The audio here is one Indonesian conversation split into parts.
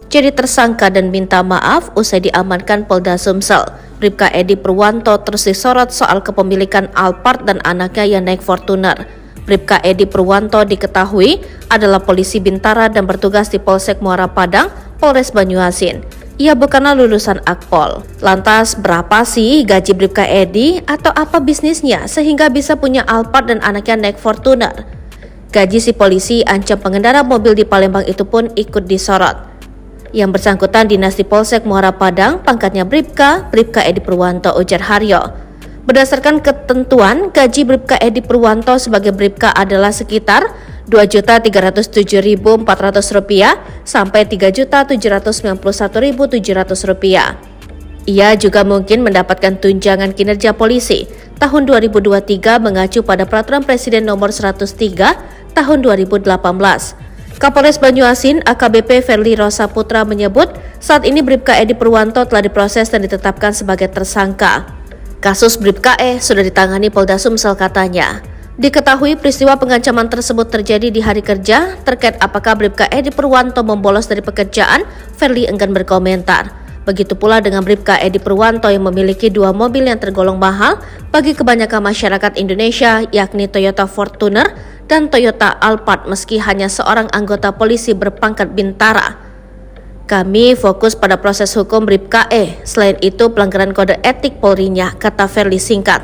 Jadi tersangka dan minta maaf usai diamankan Polda Sumsel. Bribka Edi Purwanto terus disorot soal kepemilikan Alphard dan anaknya yang naik Fortuner. Bribka Edi Purwanto diketahui adalah polisi Bintara dan bertugas di Polsek Muara Padang, Polres Banyuasin. Ia bukanlah lulusan Akpol. Lantas berapa sih gaji Bribka Edi atau apa bisnisnya sehingga bisa punya Alphard dan anaknya naik Fortuner? Gaji si polisi ancam pengendara mobil di Palembang itu pun ikut disorot. Yang bersangkutan dinas di Polsek Muara Padang, pangkatnya Bribka Edi Purwanto, ujar Haryo. Berdasarkan ketentuan, gaji Bribka Edi Purwanto sebagai Bribka adalah sekitar Rp2.307.400 sampai Rp3.791.700. Ia juga mungkin mendapatkan tunjangan kinerja polisi tahun 2023 mengacu pada Peraturan Presiden Nomor 103 tahun 2018. Kapolres Banyuasin AKBP Ferli Rosa Putra menyebut saat ini Bribka Edi Purwanto telah diproses dan ditetapkan sebagai tersangka. Kasus Bribka E sudah ditangani Polda Sumsel katanya. Diketahui peristiwa pengancaman tersebut terjadi di hari kerja. Terkait apakah Bribka Edi Purwanto membolos dari pekerjaan, Ferli enggan berkomentar. Begitu pula dengan Bribka Edi Purwanto yang memiliki 2 mobil yang tergolong mahal bagi kebanyakan masyarakat Indonesia, yakni Toyota Fortuner dan Toyota Alphard, meski hanya seorang anggota polisi berpangkat Bintara. Kami fokus pada proses hukum Bribka E. Selain itu pelanggaran kode etik Polri-nya, kata Ferli singkat.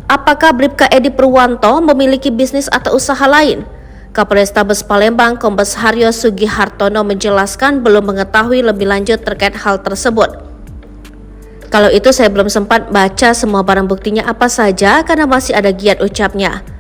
Apakah Bribka Edi Purwanto memiliki bisnis atau usaha lain? Kapolrestabes Palembang Kombes Haryo Sugihartono menjelaskan belum mengetahui lebih lanjut terkait hal tersebut. Kalau itu saya belum sempat baca semua barang buktinya apa saja karena masih ada giat, ucapnya.